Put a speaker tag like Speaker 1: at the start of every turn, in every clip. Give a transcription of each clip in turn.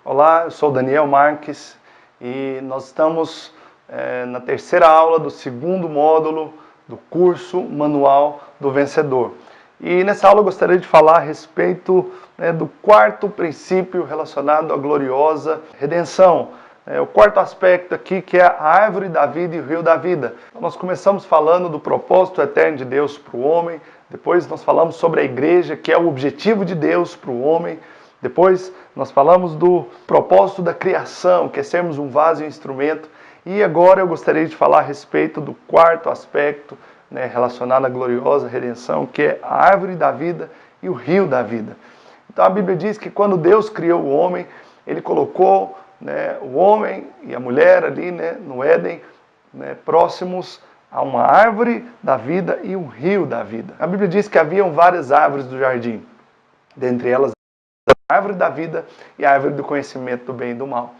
Speaker 1: Olá, eu sou Daniel Marques e nós estamos na terceira aula do segundo módulo do curso Manual do Vencedor. E nessa aula eu gostaria de falar a respeito do quarto princípio relacionado à gloriosa redenção. O quarto aspecto aqui, que é a árvore da vida e o rio da vida. Então, nós começamos falando do propósito eterno de Deus para o homem, depois nós falamos sobre a igreja, que é o objetivo de Deus para o homem. Depois nós falamos do propósito da criação, que é sermos um vaso e um instrumento. E agora eu gostaria de falar a respeito do quarto aspecto relacionado à gloriosa redenção, que é a árvore da vida e o rio da vida. Então a Bíblia diz que quando Deus criou o homem, Ele colocou o homem e a mulher ali no Éden, próximos a uma árvore da vida e um rio da vida. A Bíblia diz que haviam várias árvores do jardim, dentre elas a árvore da vida e a árvore do conhecimento do bem e do mal.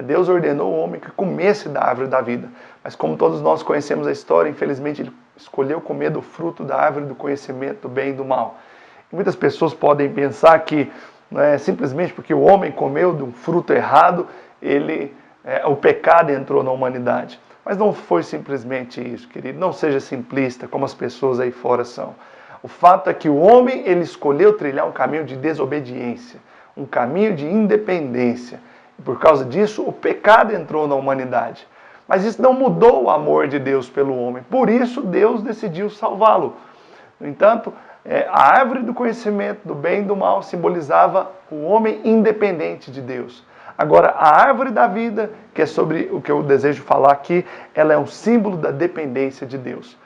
Speaker 1: Deus ordenou o homem que comesse da árvore da vida, mas como todos nós conhecemos a história, infelizmente ele escolheu comer do fruto da árvore do conhecimento do bem e do mal. E muitas pessoas podem pensar que simplesmente porque o homem comeu de um fruto errado, o pecado entrou na humanidade. Mas não foi simplesmente isso, querido. Não seja simplista como as pessoas aí fora são. O fato é que o homem ele escolheu trilhar um caminho de desobediência, um caminho de independência. E por causa disso, o pecado entrou na humanidade. Mas isso não mudou o amor de Deus pelo homem. Por isso, Deus decidiu salvá-lo. No entanto, a árvore do conhecimento do bem e do mal simbolizava o homem independente de Deus. Agora, a árvore da vida, que é sobre o que eu desejo falar aqui, ela é um símbolo da dependência de Deus.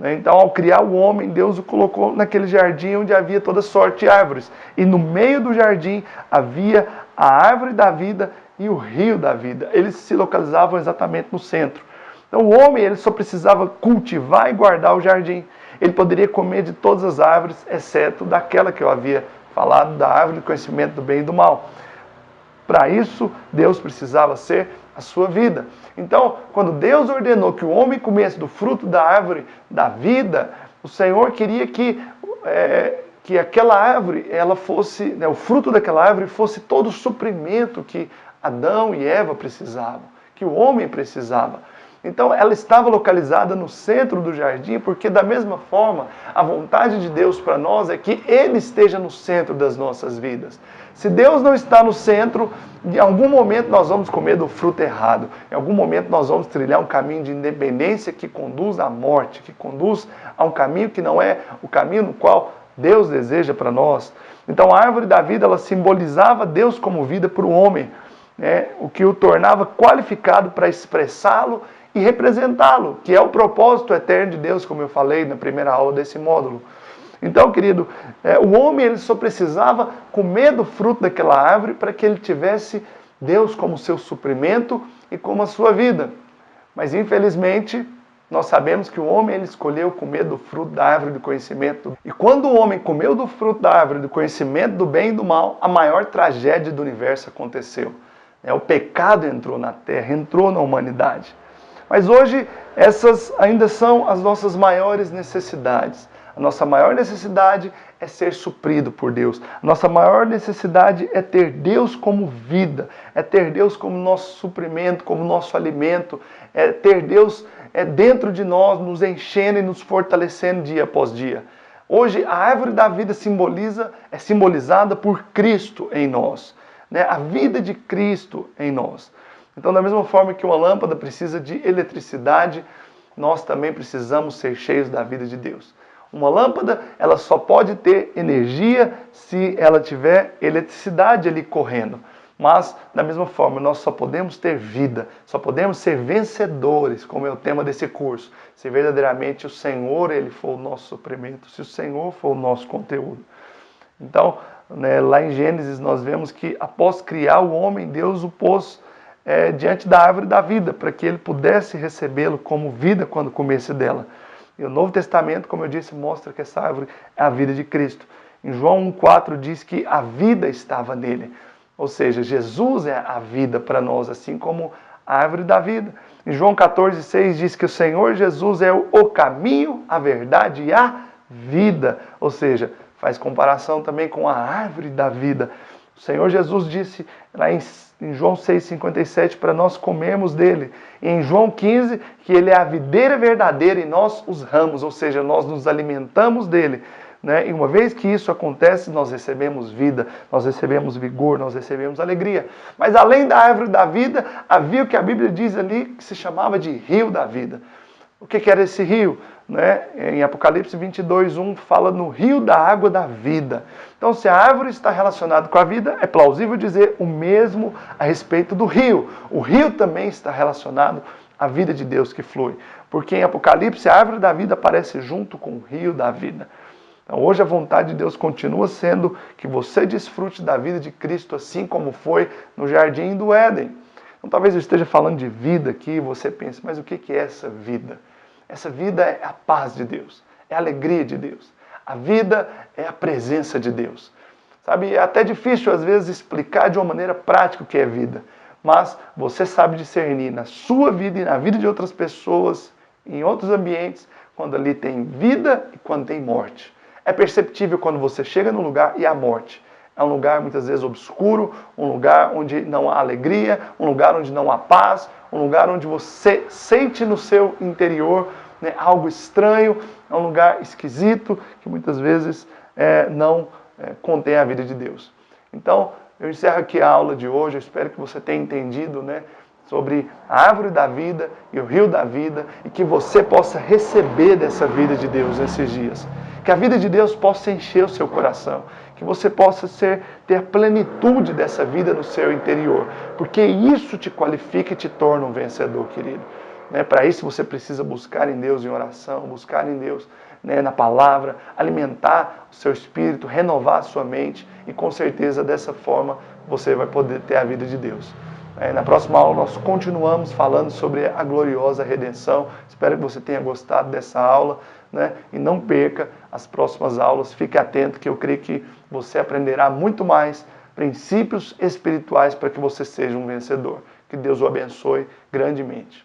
Speaker 1: Então, ao criar o homem, Deus o colocou naquele jardim onde havia toda sorte de árvores. E no meio do jardim havia a árvore da vida e o rio da vida. Eles se localizavam exatamente no centro. Então, o homem ele só precisava cultivar e guardar o jardim. Ele poderia comer de todas as árvores, exceto daquela que eu havia falado, da árvore do conhecimento do bem e do mal. Para isso, Deus precisava ser a sua vida. Então, quando Deus ordenou que o homem comesse do fruto da árvore da vida, o Senhor queria que aquela árvore, ela fosse, o fruto daquela árvore fosse todo o suprimento que Adão e Eva precisavam, que o homem precisava. Então, ela estava localizada no centro do jardim, porque da mesma forma, a vontade de Deus para nós é que Ele esteja no centro das nossas vidas. Se Deus não está no centro, em algum momento nós vamos comer do fruto errado. Em algum momento nós vamos trilhar um caminho de independência que conduz à morte, que conduz a um caminho que não é o caminho no qual Deus deseja para nós. Então, a árvore da vida, ela simbolizava Deus como vida para o homem, o que o tornava qualificado para expressá-lo e representá-lo, que é o propósito eterno de Deus, como eu falei na primeira aula desse módulo. Então, querido, o homem ele só precisava comer do fruto daquela árvore para que ele tivesse Deus como seu suprimento e como a sua vida. Mas, infelizmente, nós sabemos que o homem ele escolheu comer do fruto da árvore do conhecimento. E quando o homem comeu do fruto da árvore do conhecimento do bem e do mal, a maior tragédia do universo aconteceu. O pecado entrou na terra, entrou na humanidade. Mas hoje, essas ainda são as nossas maiores necessidades. A nossa maior necessidade é ser suprido por Deus. A nossa maior necessidade é ter Deus como vida, é ter Deus como nosso suprimento, como nosso alimento, é ter Deus dentro de nós, nos enchendo e nos fortalecendo dia após dia. Hoje, a árvore da vida é simbolizada por Cristo em nós, a vida de Cristo em nós. Então, da mesma forma que uma lâmpada precisa de eletricidade, nós também precisamos ser cheios da vida de Deus. Uma lâmpada, ela só pode ter energia se ela tiver eletricidade ali correndo. Mas, da mesma forma, nós só podemos ter vida, só podemos ser vencedores, como é o tema desse curso, se verdadeiramente o Senhor ele for o nosso suprimento, se o Senhor for o nosso conteúdo. Então, lá em Gênesis nós vemos que após criar o homem, Deus o pôs diante da árvore da vida, para que ele pudesse recebê-lo como vida quando comesse dela. E o Novo Testamento, como eu disse, mostra que essa árvore é a vida de Cristo. Em João 1,4 diz que a vida estava nele. Ou seja, Jesus é a vida para nós, assim como a árvore da vida. Em João 14,6 diz que o Senhor Jesus é o caminho, a verdade e a vida. Ou seja, faz comparação também com a árvore da vida. O Senhor Jesus disse lá em João 6,57 para nós comermos dele. E em João 15 que ele é a videira verdadeira e nós os ramos, ou seja, nós nos alimentamos dele. Né? E uma vez que isso acontece, nós recebemos vida, nós recebemos vigor, nós recebemos alegria. Mas além da árvore da vida, havia o que a Bíblia diz ali que se chamava de rio da vida. O que era esse rio? Né? Em Apocalipse 22:1 fala no rio da água da vida. Então, se a árvore está relacionada com a vida, é plausível dizer o mesmo a respeito do rio. O rio também está relacionado à vida de Deus que flui. Porque em Apocalipse a árvore da vida aparece junto com o rio da vida. Então, hoje a vontade de Deus continua sendo que você desfrute da vida de Cristo assim como foi no jardim do Éden. Então, talvez eu esteja falando de vida aqui e você pense, mas o que é essa vida? Essa vida é a paz de Deus, é a alegria de Deus. A vida é a presença de Deus. Sabe, é até difícil às vezes explicar de uma maneira prática o que é vida. Mas você sabe discernir na sua vida e na vida de outras pessoas, em outros ambientes, quando ali tem vida e quando tem morte. É perceptível quando você chega num lugar e há morte. É um lugar muitas vezes obscuro, um lugar onde não há alegria, um lugar onde não há paz, um lugar onde você sente no seu interior, né, algo estranho, é um lugar esquisito que muitas vezes não contém a vida de Deus. Então, eu encerro aqui a aula de hoje, eu espero que você tenha entendido, né, sobre a árvore da vida e o rio da vida e que você possa receber dessa vida de Deus nesses dias. Que a vida de Deus possa encher o seu coração, que você possa ter a plenitude dessa vida no seu interior, porque isso te qualifica e te torna um vencedor, querido. Para isso você precisa buscar em Deus em oração, buscar em Deus, né, na palavra, alimentar o seu espírito, renovar a sua mente e com certeza dessa forma você vai poder ter a vida de Deus. Na próxima aula nós continuamos falando sobre a gloriosa redenção. Espero que você tenha gostado dessa aula, né? E não perca as próximas aulas. Fique atento que eu creio que você aprenderá muito mais princípios espirituais para que você seja um vencedor. Que Deus o abençoe grandemente.